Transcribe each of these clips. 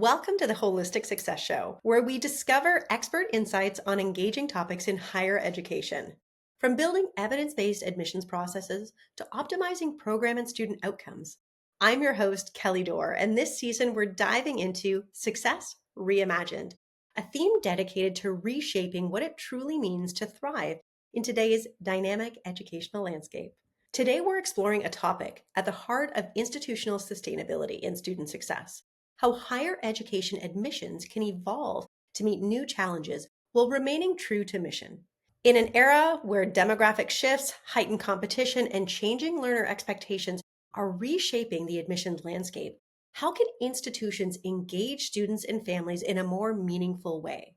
Welcome to the Holistic Success Show, where we discover expert insights on engaging topics in higher education. From building evidence-based admissions processes to optimizing program and student outcomes. I'm your host, Kelly Dore, and this season we're diving into Success Reimagined, a theme dedicated to reshaping what it truly means to thrive in today's dynamic educational landscape. Today, we're exploring a topic at the heart of institutional sustainability in student success: how higher education admissions can evolve to meet new challenges while remaining true to mission. In an era where demographic shifts, heightened competition, and changing learner expectations are reshaping the admissions landscape, how can institutions engage students and families in a more meaningful way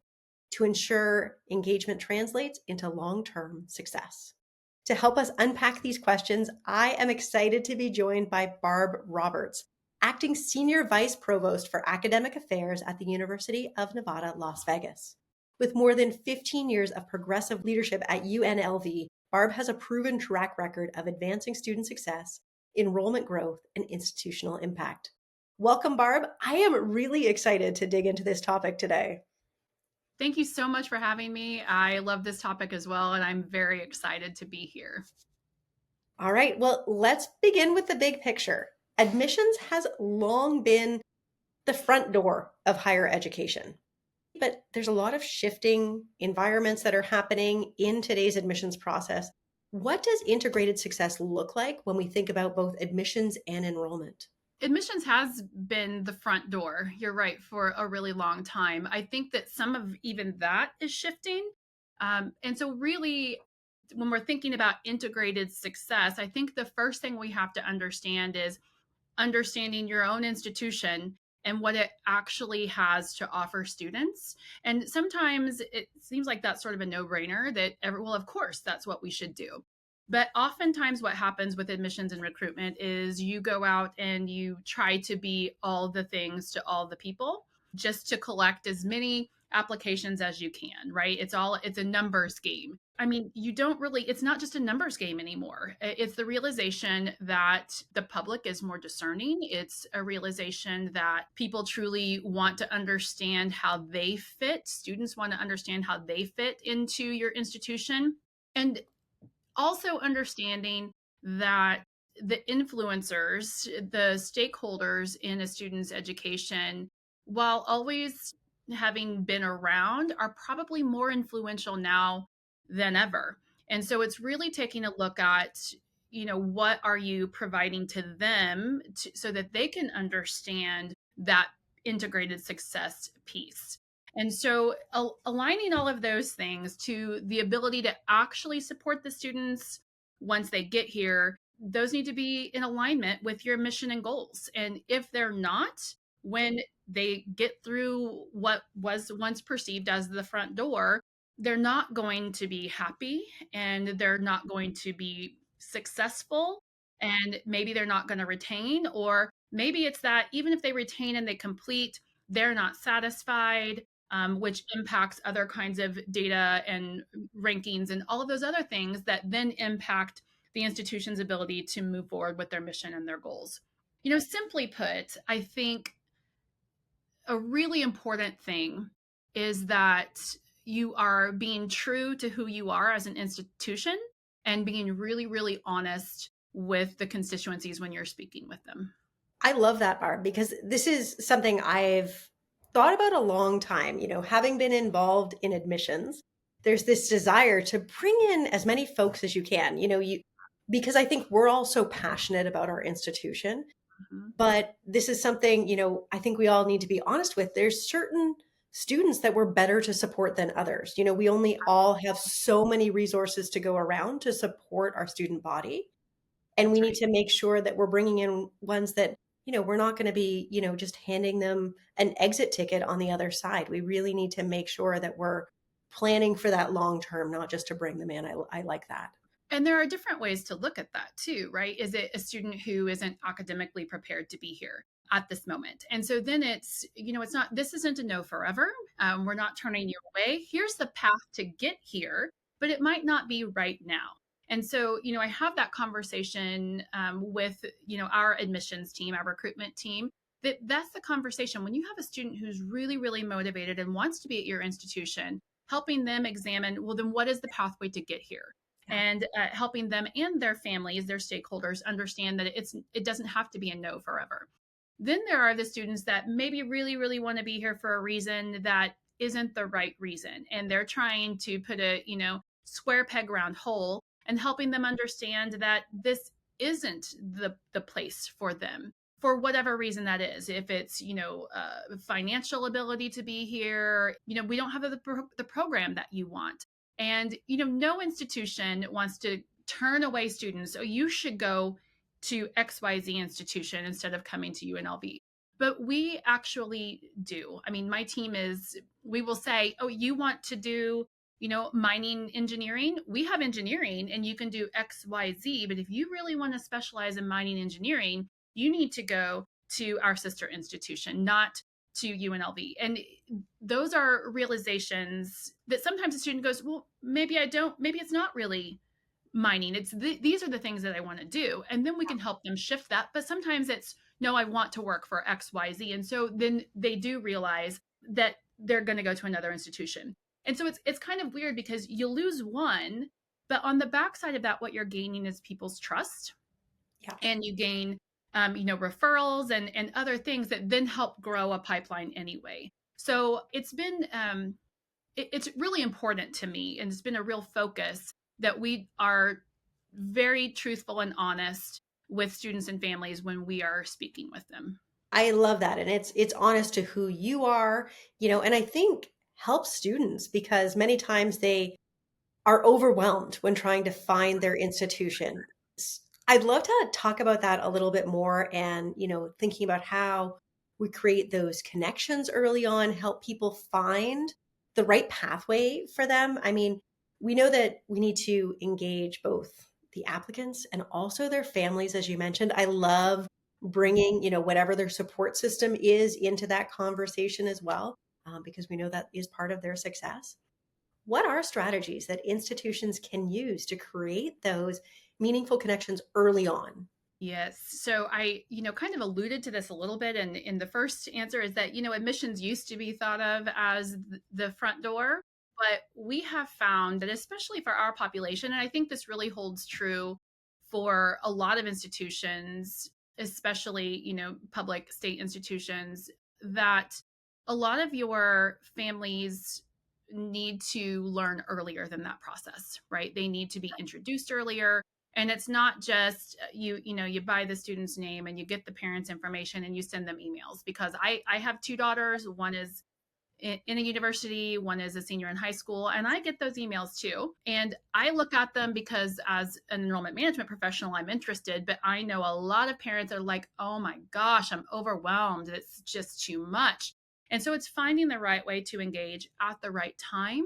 to ensure engagement translates into long-term success? To help us unpack these questions, I am excited to be joined by Barb Roberts, Acting Senior Vice Provost for Academic Affairs at the University of Nevada, Las Vegas. With more than 15 years of progressive leadership at UNLV, Barb has a proven track record of advancing student success, enrollment growth, and institutional impact. Welcome, Barb. I am really excited to dig into this topic today. Thank you so much for having me. I love this topic as well, and I'm very excited to be here. All right, well, let's begin with the big picture. Admissions has long been the front door of higher education, but there's a lot of shifting environments that are happening in today's admissions process. What does integrated success look like when we think about both admissions and enrollment? Admissions has been the front door, you're right, for a really long time. I think that some of even that is shifting. And so, really, when we're thinking about integrated success, I think the first thing we have to understand is understanding your own institution and what it actually has to offer students. And sometimes it seems like that's sort of a no-brainer that well, of course, that's what we should do. But oftentimes what happens with admissions and recruitment is you go out and you try to be all the things to all the people just to collect as many applications as you can, right? It's a numbers game. I mean, you don't really, it's not just a numbers game anymore. It's the realization that the public is more discerning. It's a realization that people truly want to understand how they fit. Students want to understand how they fit into your institution. And also understanding that the influencers, the stakeholders in a student's education, while always having been around, are probably more influential now than ever. And so it's really taking a look at, what are you providing to them so that they can understand that integrated success piece. And so aligning all of those things to the ability to actually support the students once they get here, those need to be in alignment with your mission and goals. And if they're not, when they get through what was once perceived as the front door, they're not going to be happy and they're not going to be successful. And maybe they're not going to retain, or maybe it's that even if they retain and they complete, they're not satisfied, which impacts other kinds of data and rankings and all of those other things that then impact the institution's ability to move forward with their mission and their goals. Simply put, I think a really important thing is that you are being true to who you are as an institution and being really, really honest with the constituencies when you're speaking with them. I love that, Barb, because this is something I've thought about a long time. Having been involved in admissions, there's this desire to bring in as many folks as you can, because I think we're all so passionate about our institution. Mhm. But this is something, I think we all need to be honest with. There's certain students that we're better to support than others. We only all have so many resources to go around to support our student body. And we That's need right. to make sure that we're bringing in ones that, we're not going to be, just handing them an exit ticket on the other side. We really need to make sure that we're planning for that long term, not just to bring them in. I like that. And there are different ways to look at that too, right? Is it a student who isn't academically prepared to be here at this moment? And so then this isn't a no forever. We're not turning you away. Here's the path to get here, but it might not be right now. And so, I have that conversation with, our admissions team, our recruitment team, That's the conversation. When you have a student who's really, really motivated and wants to be at your institution, helping them examine, well, then what is the pathway to get here? Yeah. And helping them and their families, their stakeholders, understand that it doesn't have to be a no forever. Then there are the students that maybe really, really want to be here for a reason that isn't the right reason, and they're trying to put a square peg round hole, and helping them understand that this isn't the place for them for whatever reason that is. If it's financial ability to be here, we don't have the program that you want, and no institution wants to turn away students. Oh, you should go to XYZ institution instead of coming to UNLV. But we actually do. I mean, my team we will say, oh, you want to do, mining engineering? We have engineering and you can do XYZ. But if you really want to specialize in mining engineering, you need to go to our sister institution, not to UNLV. And those are realizations that sometimes a student goes, well, maybe I don't, maybe it's not really mining. These are the things that I want to do. And then we can help them shift that. But sometimes it's, no, I want to work for XYZ. And so then they do realize that they're going to go to another institution. And so it's kind of weird because you lose one, but on the backside of that, what you're gaining is people's trust. Yeah. And you gain, referrals and other things that then help grow a pipeline anyway. So it's been, it's really important to me, and it's been a real focus that we are very truthful and honest with students and families when we are speaking with them. I love that. And it's honest to who you are, and I think helps students because many times they are overwhelmed when trying to find their institution. I'd love to talk about that a little bit more and, thinking about how we create those connections early on, help people find the right pathway for them. I mean, we know that we need to engage both the applicants and also their families, as you mentioned. I love bringing, whatever their support system is into that conversation as well, because we know that is part of their success. What are strategies that institutions can use to create those meaningful connections early on? Yes. So I, kind of alluded to this a little bit in the first answer is that, admissions used to be thought of as the front door, but we have found that especially for our population, and I think this really holds true for a lot of institutions, especially, public state institutions, that a lot of your families need to learn earlier than that process, right? They need to be introduced earlier, and it's not just you buy the student's name and you get the parents information and you send them emails. Because I have two daughters. One is in a university, one is a senior in high school, and I get those emails too, and I look at them because as an enrollment management professional I'm interested. But I know a lot of parents are like, oh my gosh, I'm overwhelmed, it's just too much. And so it's finding the right way to engage at the right time.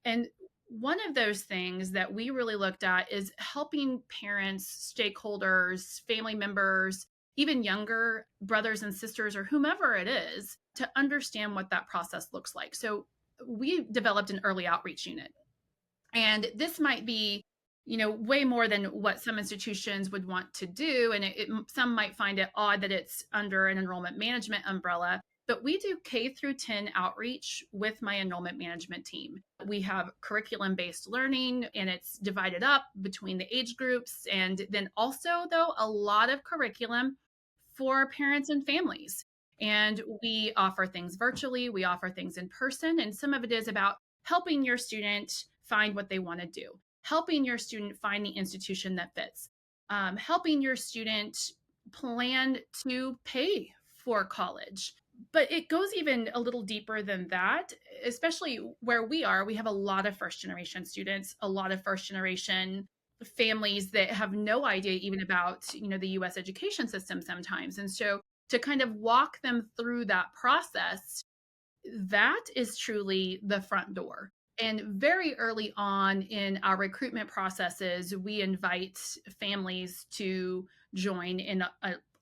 And one of those things that we really looked at is helping parents, stakeholders, family members, even younger brothers and sisters or whomever it is, to understand what that process looks like. So we developed an early outreach unit. And this might be, way more than what some institutions would want to do. And some might find it odd that it's under an enrollment management umbrella. But we do K through 10 outreach with my enrollment management team. We have curriculum-based learning, and it's divided up between the age groups. And then also, though, a lot of curriculum for parents and families. And we offer things virtually, we offer things in person, and some of it is about helping your student find what they want to do, helping your student find the institution that fits, helping your student plan to pay for college. But it goes even a little deeper than that, especially where we are. We have a lot of first generation students, a lot of first generation families that have no idea even about, the US education system sometimes. And so to kind of walk them through that process, that is truly the front door. And very early on in our recruitment processes, we invite families to join in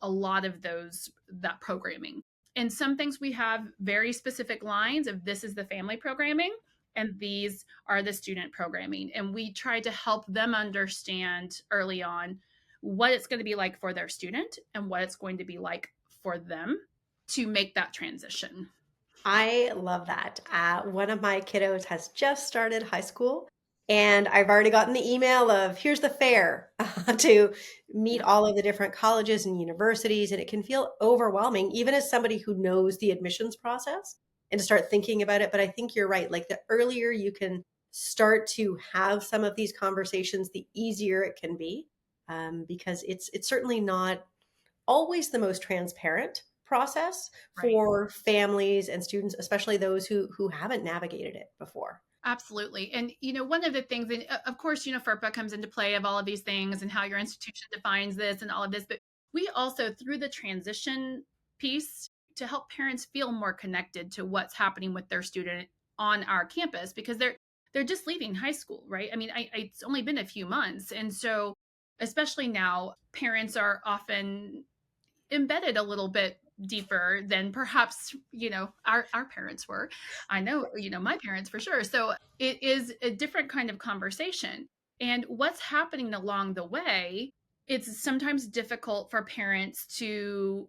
a lot of that programming. And some things we have very specific lines of this is the family programming and these are the student programming. And we try to help them understand early on what it's going to be like for their student and what it's going to be like for them. to make that transition. I love that. One of my kiddos has just started high school, and I've already gotten the email of here's the fare to meet Yeah, all of the different colleges and universities. And it can feel overwhelming, even as somebody who knows the admissions process and to start thinking about it. But I think you're right. Like the earlier you can start to have some of these conversations, the easier it can be, because it's certainly not always the most transparent process right. for families and students, especially those who haven't navigated it before. Absolutely. And, one of the things, and of course, FERPA comes into play of all of these things and how your institution defines this and all of this. But we also, through the transition piece, to help parents feel more connected to what's happening with their student on our campus, because they're just leaving high school, right? I mean, it's only been a few months. And so, especially now, parents are often embedded a little bit deeper than perhaps our parents were. I know, my parents for sure. So it is a different kind of conversation, and what's happening along the way, it's sometimes difficult for parents to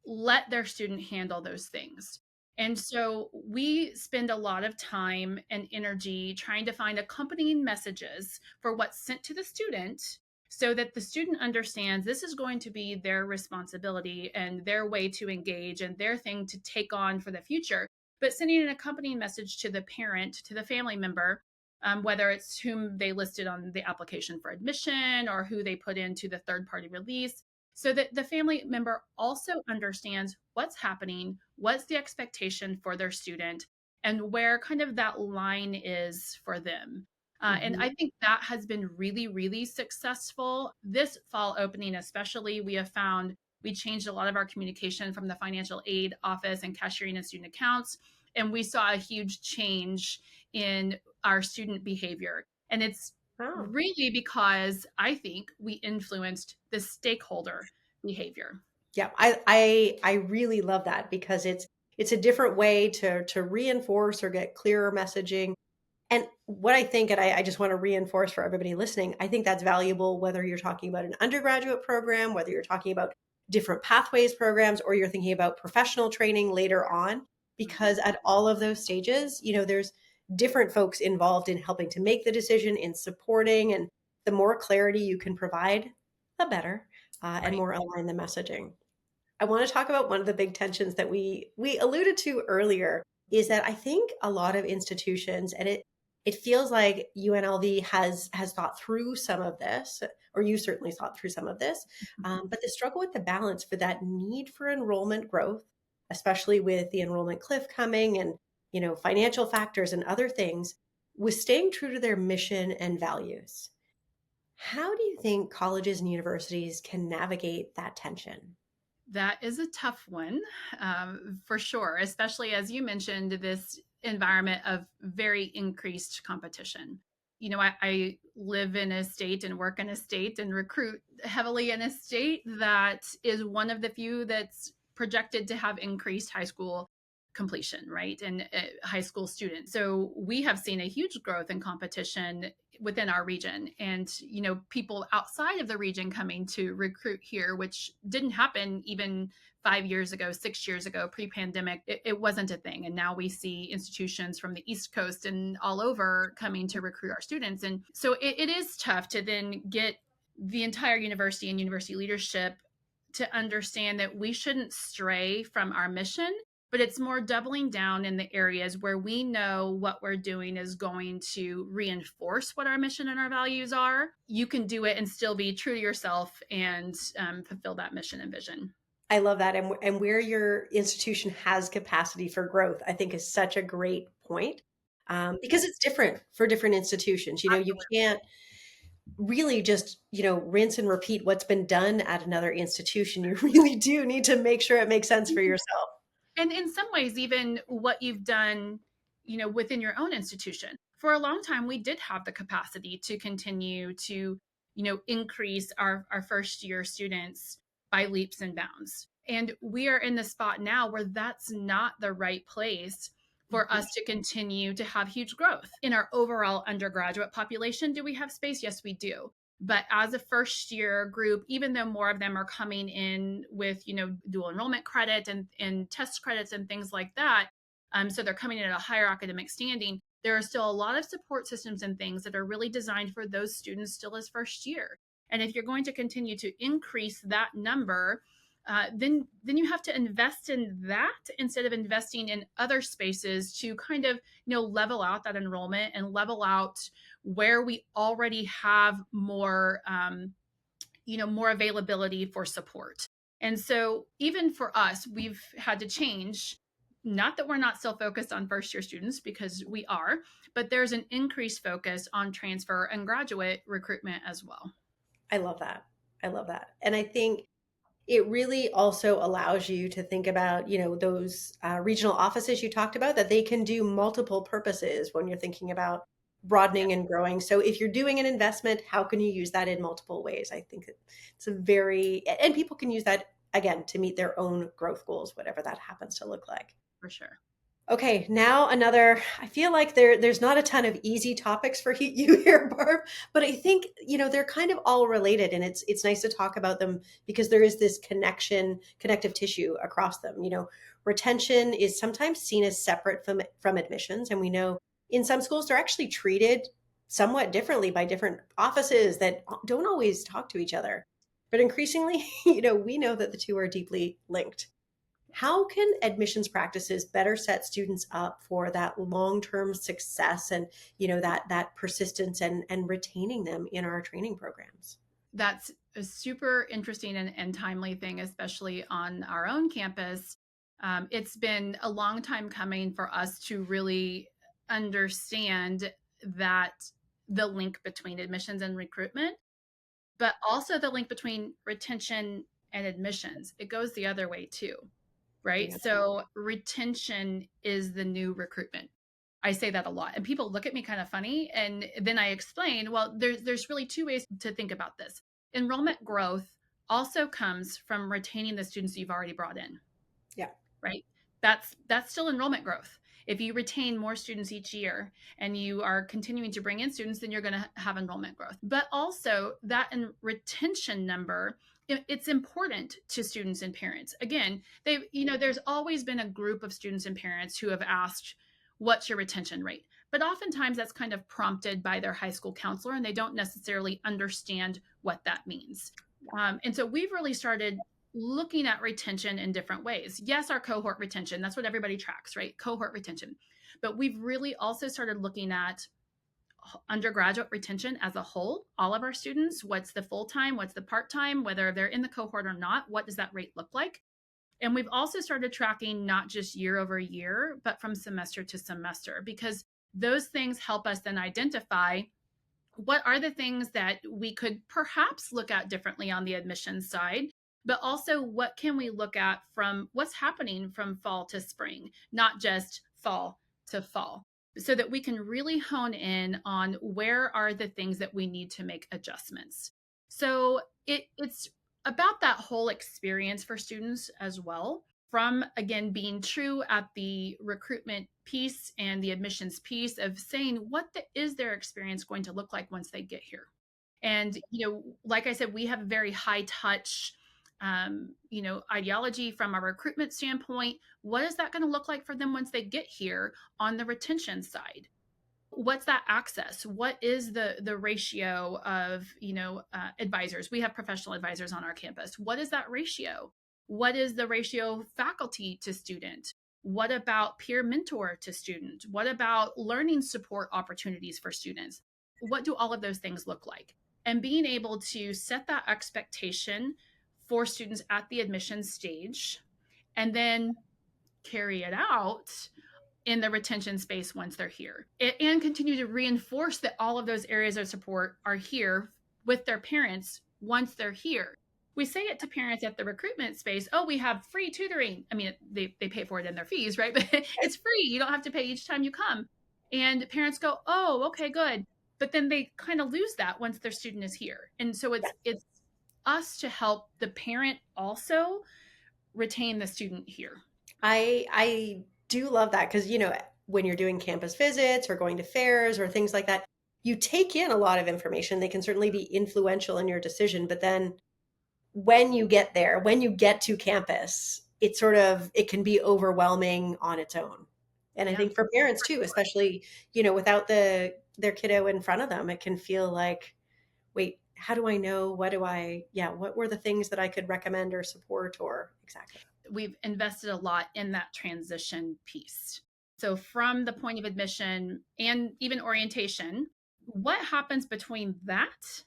let their student handle those things. And so we spend a lot of time and energy trying to find accompanying messages for what's sent to the student, so that the student understands this is going to be their responsibility and their way to engage and their thing to take on for the future. But sending an accompanying message to the parent, to the family member, whether it's whom they listed on the application for admission or who they put into the third party release, so that the family member also understands what's happening, what's the expectation for their student, and where kind of that line is for them. And Mhm. I think that has been really, really successful. This fall opening, especially, we have found we changed a lot of our communication from the financial aid office and cashiering and student accounts. And we saw a huge change in our student behavior. And it's Oh, really because I think we influenced the stakeholder behavior. yeah. I really love that because it's a different way to reinforce or get clearer messaging. And what I think, and I just want to reinforce for everybody listening, I think that's valuable whether you're talking about an undergraduate program, whether you're talking about different pathways programs, or you're thinking about professional training later on, Mhm. because at all of those stages, there's different folks involved in helping to make the decision, in supporting, and the more clarity you can provide, the better, and Right. more align the messaging. I want to talk about one of the big tensions that we alluded to earlier is that I think a lot of institutions, and it feels like UNLV has thought through some of this, or you certainly thought through some of this, but the struggle with the balance for that need for enrollment growth, especially with the enrollment cliff coming and financial factors and other things, was staying true to their mission and values. How do you think colleges and universities can navigate that tension? That is a tough one, for sure, especially as you mentioned, this environment of very increased competition. I live in a state and work in a state and recruit heavily in a state that is one of the few that's projected to have increased high school completion, right? And high school students. So we have seen a huge growth in competition within our region, and people outside of the region coming to recruit here, which didn't happen even 5 years ago, 6 years ago, pre-pandemic. It wasn't a thing, and now we see institutions from the East Coast and all over coming to recruit our students. And so it is tough to then get the entire university and university leadership to understand that we shouldn't stray from our mission, but it's more doubling down in the areas where we know what we're doing is going to reinforce what our mission and our values are. You can do it and still be true to yourself and fulfill that mission and vision. I love that. And where your institution has capacity for growth, I think is such a great point, because it's different for different institutions. You Absolutely. can't really just, rinse and repeat what's been done at another institution. You really do need to make sure it makes sense for yourself. And in some ways, even what you've done, within your own institution. For a long time, we did have the capacity to continue to, increase our first year students by leaps and bounds. And we are in the spot now where that's not the right place for Mhm. us to continue to have huge growth. In our overall undergraduate population, do we have space? Yes, we do. But as a first year group, even though more of them are coming in with, dual enrollment credit and test credits and things like that, so they're coming in at a higher academic standing, there are still a lot of support systems and things that are really designed for those students still as first year. And if you're going to continue to increase that number, then you have to invest in that instead of investing in other spaces to kind of level out that enrollment and level out where we already have more more availability for support. And so even for us, we've had to change. Not that we're not still focused on first year students, because we are, but there's an increased focus on transfer and graduate recruitment as well. I love that. I love that. And I think it really also allows you to think about, those regional offices you talked about, that they can do multiple purposes when you're thinking about broadening and growing. So if you're doing an investment, how can you use that in multiple ways? I think it's and people can use that again to meet their own growth goals, whatever that happens to look like. For sure. Okay, now I feel like there's not a ton of easy topics for you here, Barb, but I think, they're kind of all related, and it's nice to talk about them because there is this connective tissue across them. Retention is sometimes seen as separate from admissions, and we know in some schools they're actually treated somewhat differently by different offices that don't always talk to each other. But increasingly, we know that the two are deeply linked. How can admissions practices better set students up for that long-term success and, that persistence and retaining them in our training programs? That's a super interesting and timely thing, especially on our own campus. It's been a long time coming for us to really understand that the link between admissions and recruitment, but also the link between retention and admissions. It goes the other way too, right? Yeah. So retention is the new recruitment. I say that a lot, and people look at me kind of funny, and then I explain, well, there's really two ways to think about this. Enrollment growth also comes from retaining the students you've already brought in, Yeah. right? That's still enrollment growth. If you retain more students each year and you are continuing to bring in students, then you're going to have enrollment growth. But also that retention number, it's important to students and parents. Again, there's always been a group of students and parents who have asked, what's your retention rate? But oftentimes that's kind of prompted by their high school counselor, and they don't necessarily understand what that means. And so we've really started looking at retention in different ways. Yes, our cohort retention, that's what everybody tracks, right? Cohort retention. But we've really also started looking at undergraduate retention as a whole, all of our students. What's the full-time, what's the part-time, whether they're in the cohort or not, what does that rate look like? And we've also started tracking not just year over year, but from semester to semester, because those things help us then identify what are the things that we could perhaps look at differently on the admissions side, but also what can we look at from what's happening from fall to spring, not just fall to fall, so that we can really hone in on where are the things that we need to make adjustments. So it's about that whole experience for students as well, from again being true at the recruitment piece and the admissions piece of saying is their experience going to look like once they get here. And like I said, we have a very high touch ideology from a recruitment standpoint. What is that going to look like for them once they get here? On the retention side, what's that access? What is the ratio of advisors? We have professional advisors on our campus. What is that ratio? What is the ratio faculty to student? What about peer mentor to student? What about learning support opportunities for students? What do all of those things look like? And being able to set that expectation for students at the admission stage, and then carry it out in the retention space once they're here, and continue to reinforce that all of those areas of support are here with their parents once they're here. We say it to parents at the recruitment space, oh, we have free tutoring. I mean, they pay for it in their fees, right? But it's free. You don't have to pay each time you come. And parents go, oh, okay, good. But then they kind of lose that once their student is here. And so it's us to help the parent also retain the student here. I do love that because, when you're doing campus visits or going to fairs or things like that, you take in a lot of information. They can certainly be influential in your decision, but then when you get there, when you get to campus, it can be overwhelming on its own. And I Yeah, think for parents for too, sure. especially, without their kiddo in front of them, it can feel like, wait, how do I know? What were the things that I could recommend or support or exactly? We've invested a lot in that transition piece. So, from the point of admission and even orientation, what happens between that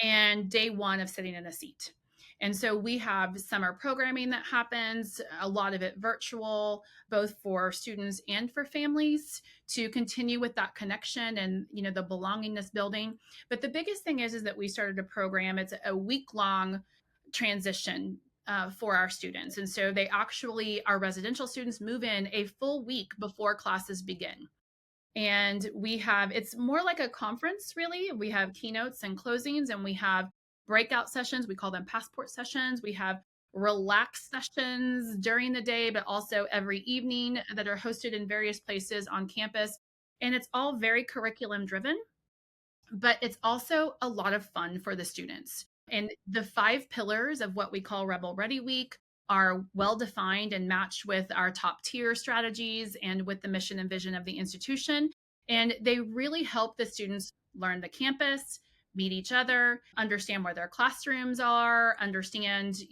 and day one of sitting in a seat? And so we have summer programming that happens, a lot of it virtual, both for students and for families to continue with that connection and the belongingness building. But the biggest thing is that we started a program. It's a week long transition for our students. And so our residential students move in a full week before classes begin. And it's more like a conference, really. We have keynotes and closings, and we have breakout sessions. We call them passport sessions. We have relaxed sessions during the day, but also every evening that are hosted in various places on campus. And it's all very curriculum driven, but it's also a lot of fun for the students. And the 5 pillars of what we call Rebel Ready Week are well defined and matched with our top tier strategies and with the mission and vision of the institution. And they really help the students learn the campus, meet each other, understand where their classrooms are, understand,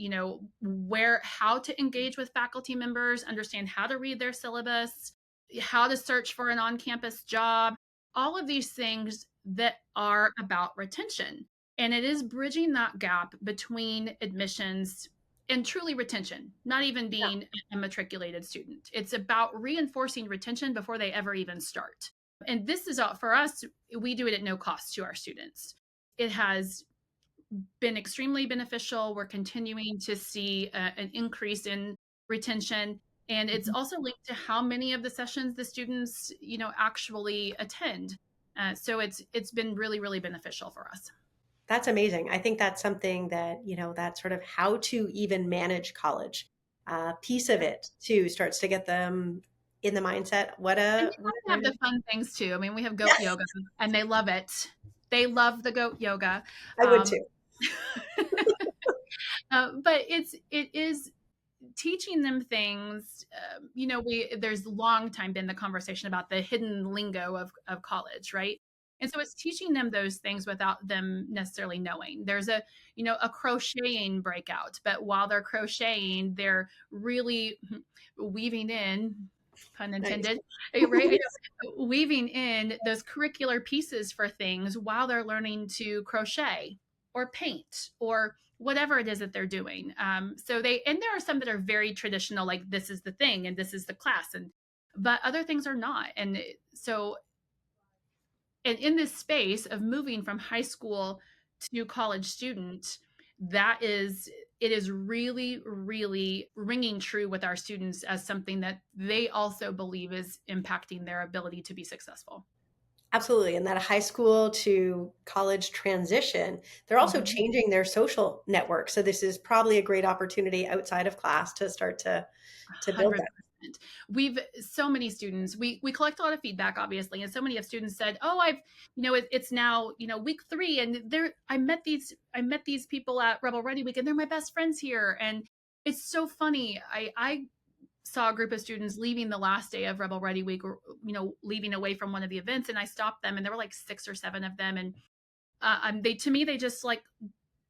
how to engage with faculty members, understand how to read their syllabus, how to search for an on-campus job, all of these things that are about retention. And it is bridging that gap between admissions and truly retention, not even being a matriculated student. It's about reinforcing retention before they ever even start. And this is for us, we do it at no cost to our students. It has been extremely beneficial. We're continuing to see an increase in retention. And it's also linked to how many of the sessions the students, actually attend. So it's been really, really beneficial for us. That's amazing. I think that's something that, that sort of how to even manage college piece of Yep. it too starts to get them in the mindset. And you What a have to have great the idea. fun things too. I mean, we have goat Yes, yoga and they love it. They love the goat yoga. I would Um, too. but it is teaching them things. We there's long time been the conversation about the hidden lingo of college, right? And so it's teaching them those things without them necessarily knowing. There's a crocheting breakout, but while they're crocheting, they're really weaving in, pun Nice. intended, right? Weaving in those curricular pieces for things while they're learning to crochet or paint or whatever it is that they're doing. And there are some that are very traditional, like this is the thing and this is the class, but other things are not. And in this space of moving from high school to college student, it is really, really ringing true with our students as something that they also believe is impacting their ability to be successful. Absolutely. And that high school to college transition, they're also Mhm. changing their social network. So this is probably a great opportunity outside of class to start to build that. 100%. We've so many students. We collect a lot of feedback, obviously, and so many of students said, "Oh, it's now week 3, and I met these people at Rebel Ready Week, and they're my best friends here." And it's so funny. I saw a group of students leaving the last day of Rebel Ready Week, or leaving away from one of the events, and I stopped them, and there were like 6 or 7 of them, and they to me they just like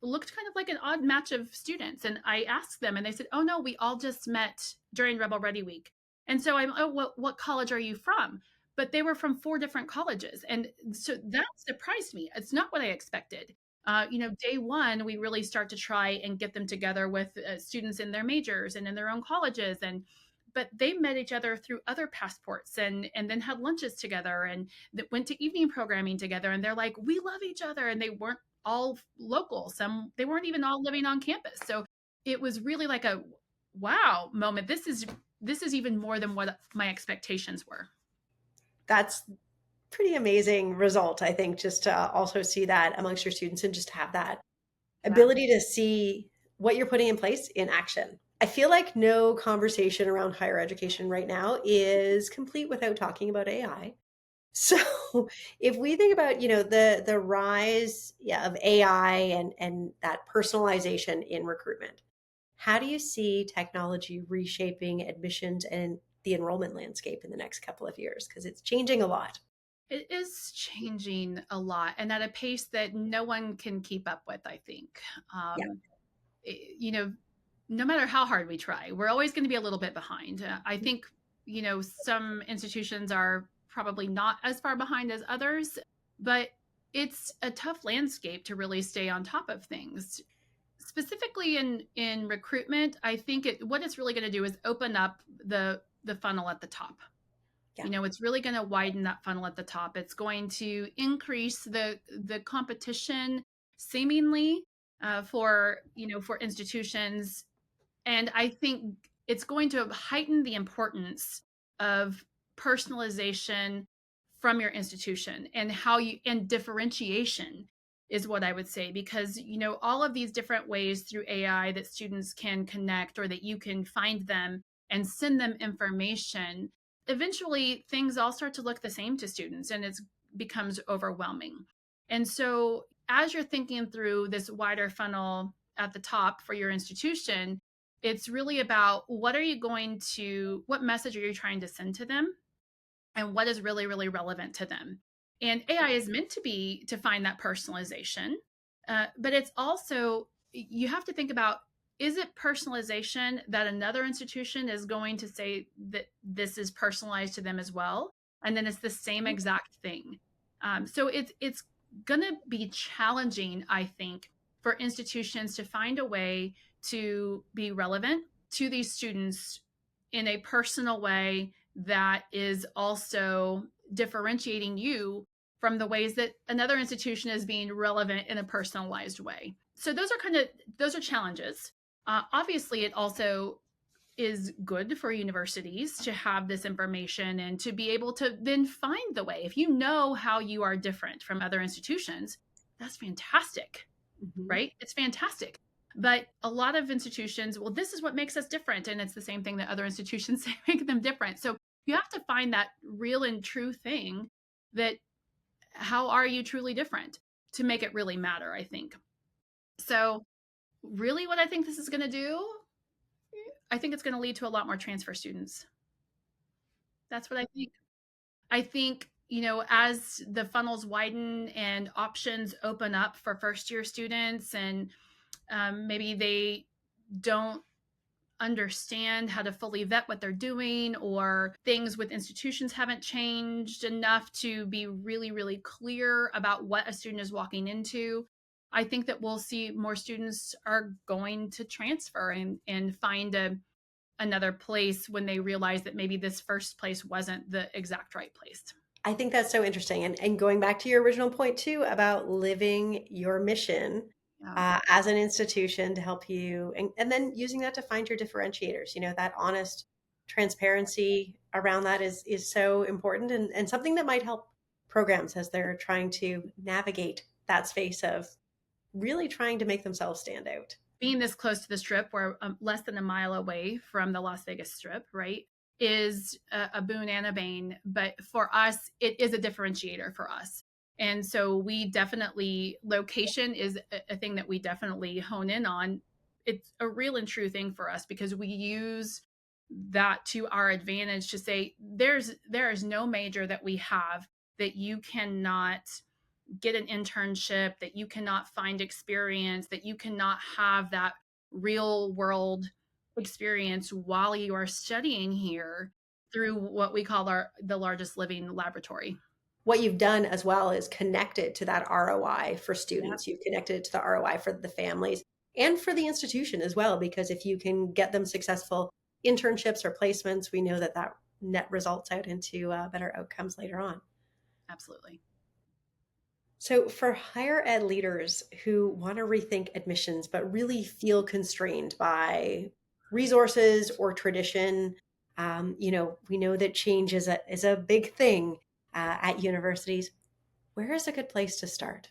looked kind of like an odd match of students. And I asked them, and they said, "Oh no, we all just met during Rebel Ready Week." And so I'm, "Oh, what college are you from?" But they were from 4 different colleges, and so that surprised me. It's not what I expected. Day one, we really start to try and get them together with students in their majors and in their own colleges, but they met each other through other passports and then had lunches together and that went to evening programming together. And they're like, "We love each other," and they weren't all local. They weren't even all living on campus. So it was really like a wow moment. This is even more than what my expectations were. That's pretty amazing result, I think, just to also see that amongst your students and just have that Yeah. ability to see what you're putting in place in action. I feel like no conversation around higher education right now is complete without talking about AI. So if we think about, the rise, of AI and that personalization in recruitment, how do you see technology reshaping admissions and the enrollment landscape in the next couple of years? Because it's changing a lot. It is changing a lot and at a pace that no one can keep up with, I think. Yeah. You know, no matter how hard we try, we're always going to be a little bit behind. I think, some institutions are probably not as far behind as others, but it's a tough landscape to really stay on top of things. Specifically in recruitment, I think what it's really going to do is open up the funnel at the top. Yeah. It's really going to widen that funnel at the top. It's going to increase the competition seemingly for institutions, and I think it's going to heighten the importance of personalization from your institution and and differentiation is what I would say, because all of these different ways through AI that students can connect or that you can find them and send them information, eventually things all start to look the same to students and it becomes overwhelming. And so as you're thinking through this wider funnel at the top for your institution, it's really about what message are you trying to send to them and what is really, really relevant to them. And AI is meant to find that personalization, but it's also, you have to think about, is it personalization that another institution is going to say that this is personalized to them as well? And then it's the same exact thing. So it's going to be challenging, I think, for institutions to find a way to be relevant to these students in a personal way that is also differentiating you from the ways that another institution is being relevant in a personalized way. So those are challenges. Obviously, it also is good for universities to have this information and to be able to then find the way. If you know how you are different from other institutions, that's fantastic, Mhm. right? It's fantastic. But a lot of institutions, well, this is what makes us different. And it's the same thing that other institutions say make them different. So you have to find that real and true thing that, how are you truly different, to make it really matter, I think. So, really, what I think this is going to do, I think it's going to lead to a lot more transfer students. That's what I think. I think, as the funnels widen and options open up for first year students, and maybe they don't understand how to fully vet what they're doing, or things with institutions haven't changed enough to be really, really clear about what a student is walking into. I think that we'll see more students are going to transfer and find another place when they realize that maybe this first place wasn't the exact right place. I think that's so interesting. And going back to your original point too about living your mission Yeah. as an institution to help you, and then using that to find your differentiators, that honest transparency around that is so important, and something that might help programs as they're trying to navigate that space of really trying to make themselves stand out. Being this close to the strip, we're less than a mile away from the Las Vegas Strip, right, is a boon and a bane. But for us, it is a differentiator for us. And so location is a thing that we definitely hone in on. It's a real and true thing for us because we use that to our advantage to say there is no major that we have that you cannot get an internship, that you cannot find experience, that you cannot have that real world experience while you are studying here through what we call the largest living laboratory. What you've done as well is connected to that ROI for Yep, students. You've connected it to the ROI for the families and for the institution as well, because if you can get them successful internships or placements, we know that that net results out into better outcomes later on. absolutely. So, for higher ed leaders who want to rethink admissions but really feel constrained by resources or tradition, we know that change is a big thing at universities. Where is a good place to start?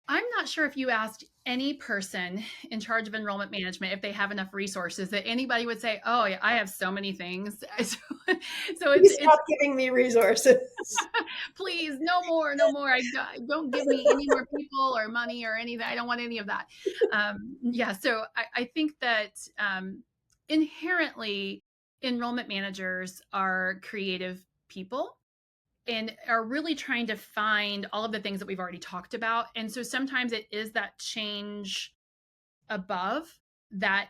I'm not sure if you asked any person in charge of enrollment management if they have enough resources that anybody would say, "Oh, yeah, I have so many things." So Please it's stop giving me resources. please no more, no more. Don't give me any more people or money or anything. I don't want any of that. Yeah, so I think that inherently enrollment managers are creative people and are really trying to find all of the things that we've already talked about. And so sometimes it is that change above that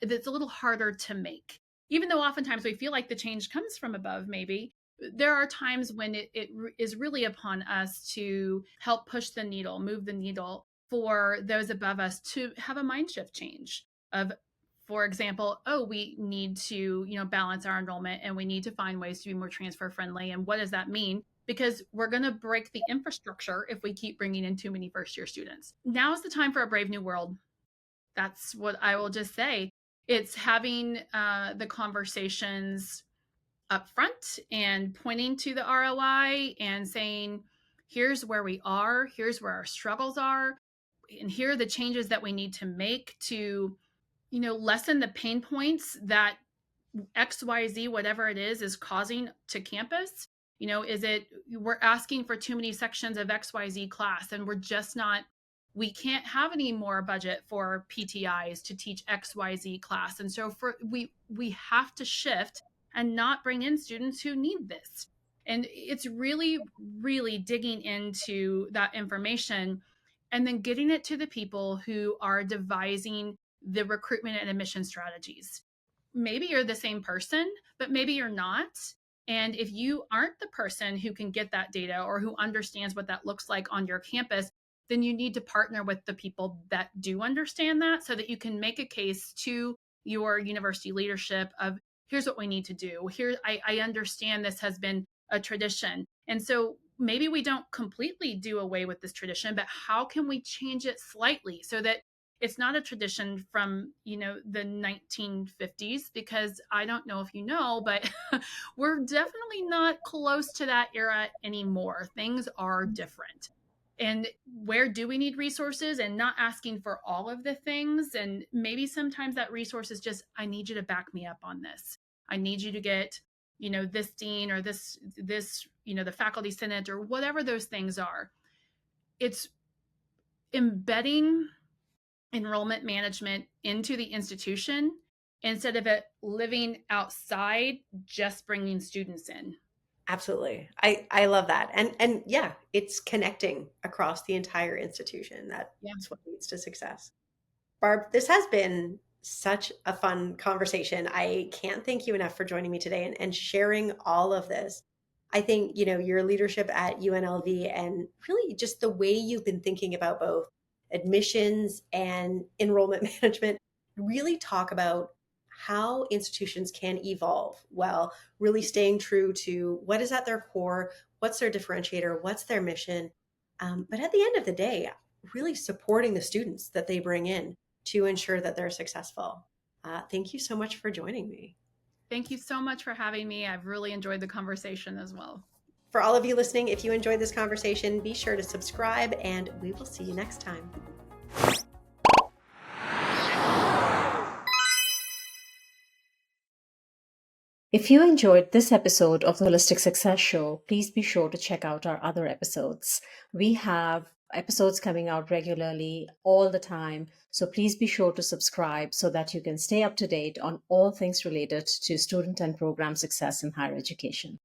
that's a little harder to make. Even though oftentimes we feel like the change comes from above, maybe there are times when it is really upon us to help push the needle, move the needle for those above us to have a mind shift change of, for example, oh, we need to, balance our enrollment and we need to find ways to be more transfer friendly. And what does that mean? Because we're going to break the infrastructure if we keep bringing in too many first year students. Now is the time for a brave new world. That's what I will just say. It's having the conversations up front and pointing to the ROI and saying, here's where we are, here's where our struggles are, and here are the changes that we need to make to, lessen the pain points that XYZ, whatever it is causing to campus. Is it we're asking for too many sections of XYZ class and we're just not, we can't have any more budget for PTIs to teach XYZ class. And so we have to shift and not bring in students who need this. And it's really, really digging into that information and then getting it to the people who are devising the recruitment and admission strategies. Maybe you're the same person, but maybe you're not. And if you aren't the person who can get that data or who understands what that looks like on your campus, then you need to partner with the people that do understand that so that you can make a case to your university leadership of, here's what we need to do. Here, I understand this has been a tradition. And so maybe we don't completely do away with this tradition, but how can we change it slightly so that it's not a tradition from the 1950s? Because I don't know if you know, but we're definitely not close to that era anymore. Things are different. And where do we need resources, and not asking for all of the things? And maybe sometimes that resource is just, I need you to back me up on this. I need you to get this dean or this the faculty senate or whatever those things are. It's embedding enrollment management into the institution instead of it living outside, just bringing students in. Absolutely. I love that. And yeah, it's connecting across the entire institution. Yeah. That's what leads to success. Barb, this has been such a fun conversation. I can't thank you enough for joining me today and sharing all of this. I think, your leadership at UNLV and really just the way you've been thinking about both admissions and enrollment management really talk about how institutions can evolve while really staying true to what is at their core, what's their differentiator, what's their mission. But at the end of the day, really supporting the students that they bring in to ensure that they're successful. Thank you so much for joining me. Thank you so much for having me. I've really enjoyed the conversation as well. For all of you listening, if you enjoyed this conversation, be sure to subscribe and we will see you next time. If you enjoyed this episode of the Holistic Success Show, please be sure to check out our other episodes. We have episodes coming out regularly all the time, so please be sure to subscribe so that you can stay up to date on all things related to student and program success in higher education.